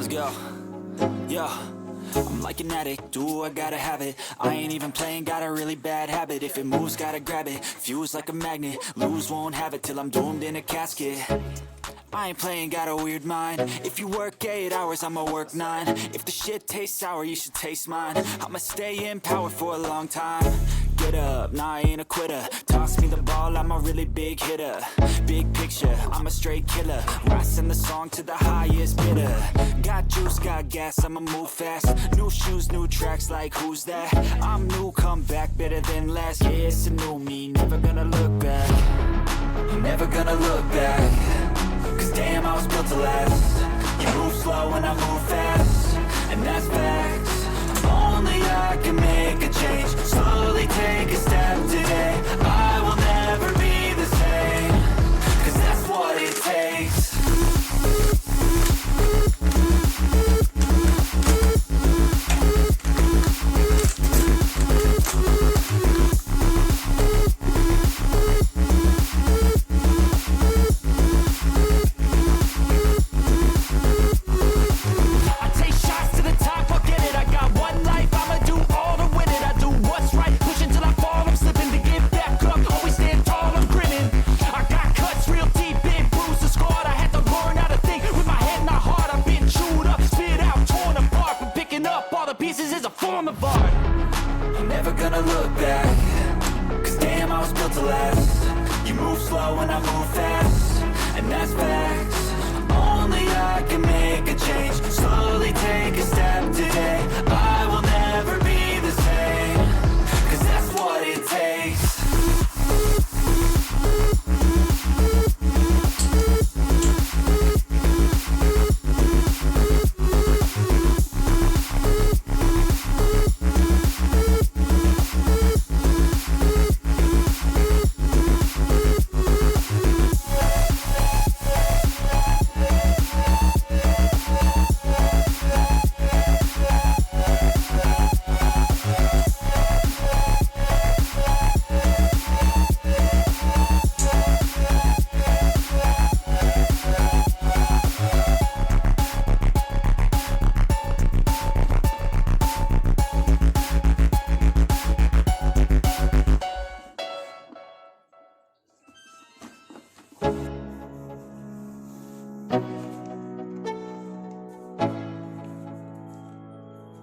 go. Yeah. I'm like an addict, do I gotta have it. I ain't even playing, got a really bad habit. If it moves, gotta grab it, fuse like a magnet. Lose, won't have it till I'm doomed in a casket. I ain't playing, got a weird mind. If you work 8 hours, I'ma work 9. If the shit tastes sour, you should taste mine. I'ma stay in power for a long time. Get up, nah, I ain't a quitter. Toss me the ball, I'm a really big hitter. Big picture, I'm a straight killer. Rising the song to the highest bidder. Got juice, got gas, I'ma move fast. New shoes, new tracks, like who's that? I'm new, come back, better than last. Yeah, it's a new me, never gonna look back. Never gonna look back. Cause damn, I was built to last. You move slow and I move fast, and that's facts. Only I can make a change. Slowly take a step today. I will never be the same. Cause that's what it takes.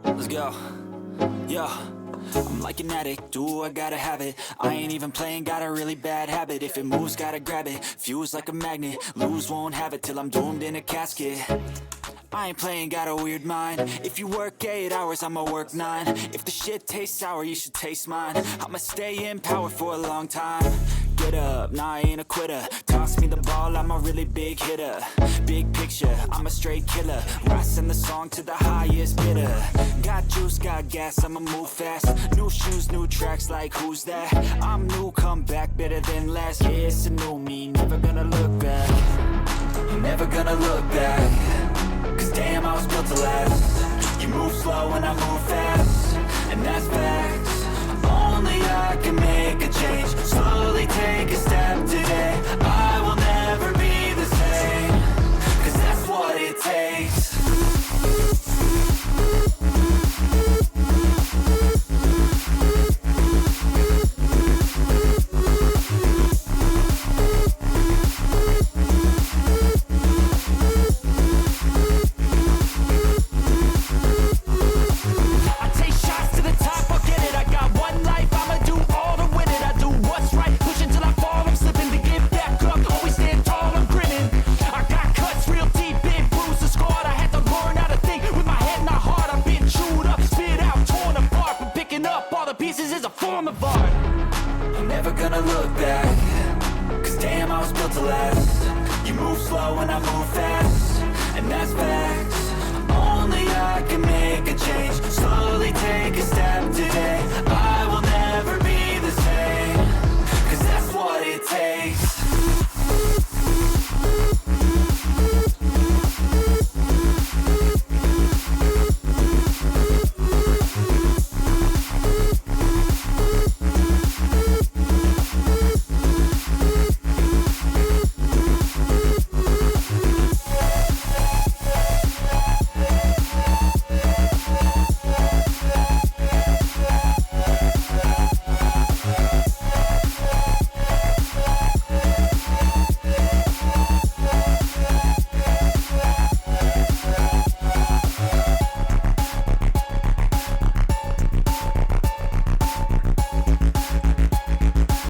Let's go. Yeah. I'm like an addict, do I gotta have it. I ain't even playing, got a really bad habit. If it moves, gotta grab it, fuse like a magnet. Lose, won't have it till I'm doomed in a casket. I ain't playing, got a weird mind. If you work 8 hours, I'ma work 9. If the shit tastes sour, you should taste mine. I'ma stay in power for a long time. Get up, nah, I ain't a quitter. Toss me the ball, I'm a really big hitter. Big picture, I'm a straight killer. Rising the song to the highest bidder. Got juice, got gas, I'ma move fast. New shoes, new tracks, like who's that? I'm new, come back, better than last. Yeah, it's a new me, never gonna look back. Never gonna look back. Cause damn, I was built to last. You move slow and I move fast, and that's facts. Only I can make a change. Slowly take a step today. I will never be the same. Cause that's what it takes. And that's facts. Only I can make a change. Slowly take a step